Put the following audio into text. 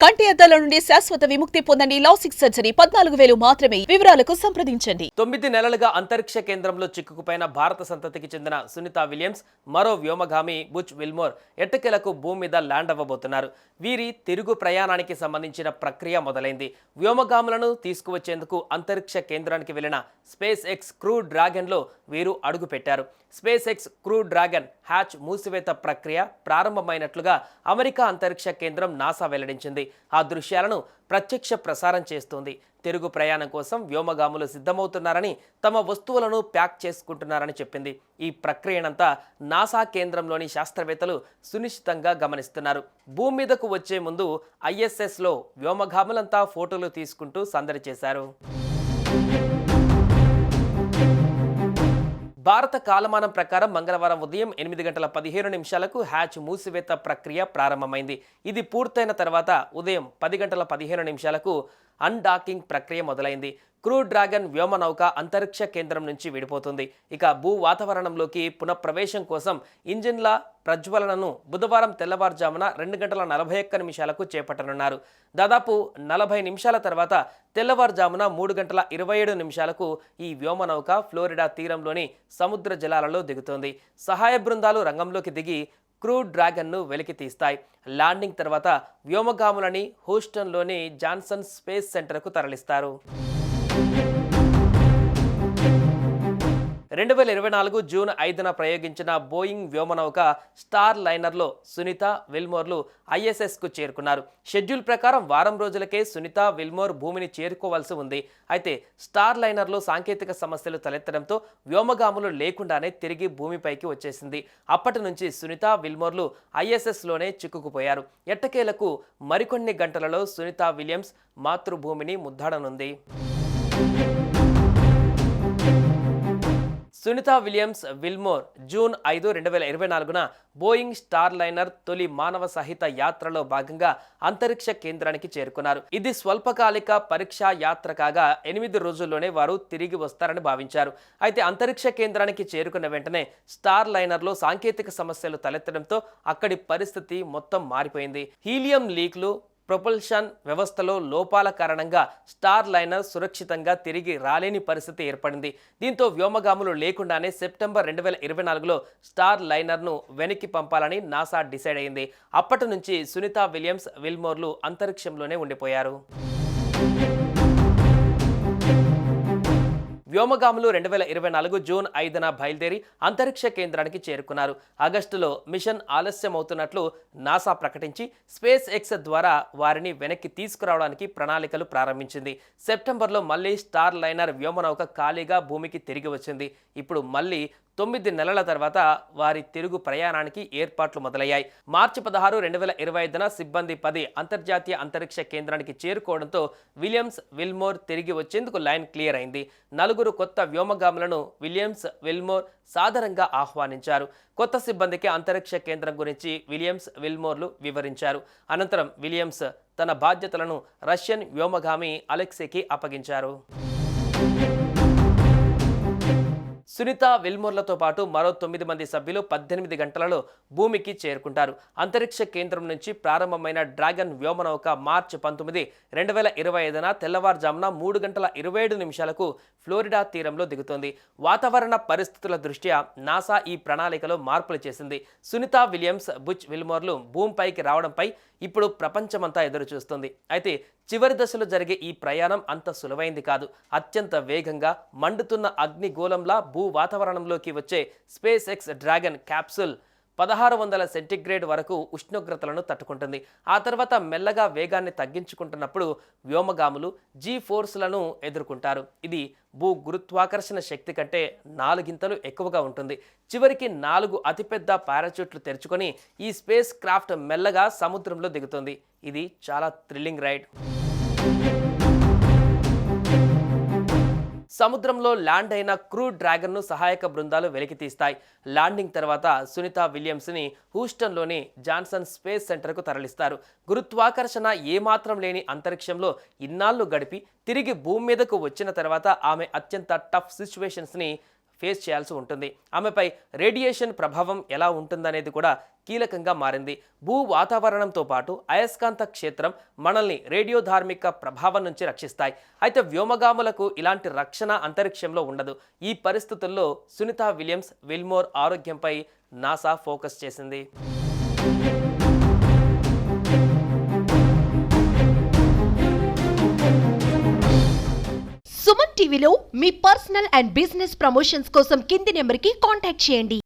కంటి అద్దాల నుండి శాశ్వత విముక్తి పొందండి. లాసిక్ సర్జరీ 14,000 మాత్రమే. వివరాలకు సంప్రదించండి. 9 నెలలుగా అంతరిక్ష కేంద్రంలో చిక్కుకుపోయిన భారత సంతతికి చెందిన సునీత విలియమ్స్ మరో వ్యోమగామి బుచ్ విల్మోర్ ఎట్టకేలకు భూమి మీద ల్యాండ్ అవ్వబోతున్నారు. వీరి తిరుగు ప్రయాణానికి సంబంధించిన ప్రక్రియ మొదలైంది. వ్యోమగాములను తీసుకువచ్చేందుకు అంతరిక్ష కేంద్రానికి వెళ్లిన స్పేస్ ఎక్స్ క్రూ డ్రాగన్లో వీరు అడుగుపెట్టారు. SpaceX Crew Dragon hatch మూసివేత ప్రక్రియ ప్రారంభమైనట్లుగా అమెరికా అంతరిక్ష కేంద్రం నాసా వెల్లడించింది. ఆ దృశ్యాలను ప్రత్యక్ష ప్రసారం చేస్తోంది. తిరుగు ప్రయాణం కోసం వ్యోమగాములు సిద్ధమవుతున్నారని, తమ వస్తువులను ప్యాక్ చేసుకుంటున్నారని చెప్పింది. ఈ ప్రక్రియనంతా నాసా కేంద్రంలోని శాస్త్రవేత్తలు సునిశ్చితంగా గమనిస్తున్నారు. భూమి మీదకు వచ్చే ముందు ISSలో వ్యోమగాములంతా ఫోటోలు తీసుకుంటూ సందడి చేశారు. భారత కాలమానం ప్రకారం మంగళవారం ఉదయం 8:15 హ్యాచ్ మూసివేత ప్రక్రియ ప్రారంభమైంది. ఇది పూర్తయిన తర్వాత ఉదయం 10:15 అన్డాకింగ్ ప్రక్రియ మొదలైంది. క్రూ డ్రాగన్ వ్యోమనౌక అంతరిక్ష కేంద్రం నుంచి విడిపోతుంది. ఇక భూ వాతావరణంలోకి పునఃప్రవేశం కోసం ఇంజిన్ల ప్రజ్వలనను బుధవారం తెల్లవారుజామున 2:41 చేపట్టనున్నారు. దాదాపు 40 నిమిషాల తర్వాత తెల్లవారుజామున 3:27 ఈ వ్యోమనౌక ఫ్లోరిడా తీరంలోని సముద్ర జలాలలో దిగుతోంది. సహాయ బృందాలు రంగంలోకి దిగి క్రూ డ్రాగన్ను వెలికి తీస్తాయి. ల్యాండింగ్ తర్వాత వ్యోమగాములని హూస్టన్లోని జాన్సన్ స్పేస్ సెంటర్కు తరలిస్తారు. 2024 జూన్ 5న ప్రయోగించిన బోయింగ్ వ్యోమనౌక స్టార్ లైనర్లో సునీత విల్మోర్లు ISSకు చేరుకున్నారు. షెడ్యూల్ ప్రకారం వారం రోజులకే సునీత విల్మోర్ భూమిని చేరుకోవాల్సి ఉంది. అయితే స్టార్ లైనర్లో సాంకేతిక సమస్యలు తలెత్తడంతో వ్యోమగాములు లేకుండానే తిరిగి భూమిపైకి వచ్చేసింది. అప్పటి నుంచి సునీత విల్మోర్లు ISSలోనే చిక్కుకుపోయారు. ఎట్టకేలకు మరికొన్ని గంటలలో సునీత విలియమ్స్ మాతృభూమిని ముద్దాడనుంది. సునీత విలియమ్స్ విల్మోర్ జూన్ 5, 2024న బోయింగ్ స్టార్ లైనర్ తొలి మానవ సహిత యాత్రలో భాగంగా అంతరిక్ష కేంద్రానికి చేరుకున్నారు. ఇది స్వల్పకాలిక పరీక్షా యాత్ర కాగా 8 రోజుల్లోనే వారు తిరిగి వస్తారని భావించారు. అయితే అంతరిక్ష కేంద్రానికి చేరుకున్న వెంటనే స్టార్ లైనర్లో సాంకేతిక సమస్యలు తలెత్తడంతో అక్కడి పరిస్థితి మొత్తం మారిపోయింది. హీలియం లీక్లు, ప్రొపల్షన్ వ్యవస్థలో లోపాల కారణంగా స్టార్ లైనర్ సురక్షితంగా తిరిగి రాలేని పరిస్థితి ఏర్పడింది. దీంతో వ్యోమగాములు లేకుండానే సెప్టెంబర్ 2024లో స్టార్ లైనర్ను వెనక్కి పంపాలని నాసా డిసైడ్ అయింది. అప్పటి నుంచి సునీత విలియమ్స్ విల్మోర్లు అంతరిక్షంలోనే ఉండిపోయారు. వ్యోమగాములు 2024 జూన్ 5న బయలుదేరి అంతరిక్ష కేంద్రానికి చేరుకున్నారు. ఆగస్టులో మిషన్ ఆలస్యమవుతున్నట్లు నాసా ప్రకటించి స్పేస్ ఎక్స్ ద్వారా వారిని వెనక్కి తీసుకురావడానికి ప్రణాళికలు ప్రారంభించింది. సెప్టెంబర్లో మళ్లీ స్టార్ లైనర్ వ్యోమనౌక ఖాళీగా భూమికి తిరిగి వచ్చింది. ఇప్పుడు మళ్లీ 9 నెలల తర్వాత వారి తిరుగు ప్రయాణానికి ఏర్పాట్లు మొదలయ్యాయి. మార్చి 16, 2025న సిబ్బంది 10 అంతర్జాతీయ అంతరిక్ష కేంద్రానికి చేరుకోవడంతో విలియమ్స్ విల్మోర్ తిరిగి వచ్చేందుకు లైన్ క్లియర్ అయింది. 4 కొత్త వ్యోమగాములను విలియమ్స్ విల్మోర్ సాదరంగా ఆహ్వానించారు. కొత్త సిబ్బందికి అంతరిక్ష కేంద్రం గురించి విలియమ్స్ విల్మోర్లు వివరించారు. అనంతరం విలియమ్స్ తన బాధ్యతలను రష్యన్ వ్యోమగామి అలెక్సీకి అప్పగించారు. సునీత విల్మోర్లతో పాటు మరో 9 మంది సభ్యులు 18 గంటలలో భూమికి చేరుకుంటారు. అంతరిక్ష కేంద్రం నుంచి ప్రారంభమైన డ్రాగన్ వ్యోమనౌక మార్చి 19, 2025న తెల్లవారుజామున 3:27 ఫ్లోరిడా తీరంలో దిగుతోంది. వాతావరణ పరిస్థితుల దృష్ట్యా నాసా ఈ ప్రణాళికలో మార్పులు చేసింది. సునీత విలియమ్స్ బుచ్ విల్మోర్లు భూమిపైకి రావడంపై ఇప్పుడు ప్రపంచమంతా ఎదురు చూస్తుంది. అయితే చివరి దశలో జరిగే ఈ ప్రయాణం అంత సులువైంది కాదు. అత్యంత వేగంగా మండుతున్న అగ్నిగోళంలా భూ వాతావరణంలోకి వచ్చే space X dragon capsule 1600 centigrade వరకు ఉష్ణోగ్రతలను తట్టుకుంటుంది. ఆ తర్వాత మెల్లగా వేగాన్ని తగ్గించుకుంటున్నప్పుడు వ్యోమగాములు G-ఫోర్స్లను ఎదుర్కొంటారు. ఇది భూ గురుత్వాకర్షణ శక్తి కంటే 4 గింతలు ఎక్కువగా ఉంటుంది. చివరికి 4 అతిపెద్ద పారాచూట్లు తెరుచుకొని ఈ స్పేస్ క్రాఫ్ట్ మెల్లగా సముద్రంలో దిగుతుంది. ఇది చాలా థ్రిల్లింగ్ రైడ్. సముద్రంలో ల్యాండ్ అయిన క్రూ డ్రాగన్ను సహాయక బృందాలు వెలికితీస్తాయి. ల్యాండింగ్ తర్వాత సునీత విలియమ్స్ని హూస్టన్లోని జాన్సన్ స్పేస్ సెంటర్కు తరలిస్తారు. గురుత్వాకర్షణ ఏమాత్రం లేని అంతరిక్షంలో ఇన్నాళ్లు గడిపి తిరిగి భూమి మీదకు వచ్చిన తర్వాత ఆమె అత్యంత టఫ్ సిచ్యువేషన్స్ని ఫేస్ చేయాల్సి ఉంటుంది. ఆమెపై రేడియేషన్ ప్రభావం ఎలా ఉంటుందనేది కూడా కీలకంగా మారింది. భూ వాతావరణంతో పాటు అయస్కాంత క్షేత్రం మనల్ని రేడియోధార్మిక ప్రభావం నుంచి రక్షిస్తాయి. అయితే వ్యోమగాములకు ఇలాంటి రక్షణ అంతరిక్షంలో ఉండదు. ఈ పరిస్థితుల్లో సునీత విలియమ్స్ విల్మోర్ ఆరోగ్యంపై నాసా ఫోకస్ చేసింది. సుమన్ టీవీలో మీ పర్సనల్ అండ్ బిజినెస్ ప్రమోషన్స్ కోసం కింది నెంబర్కి కాంటాక్ట్ చేయండి.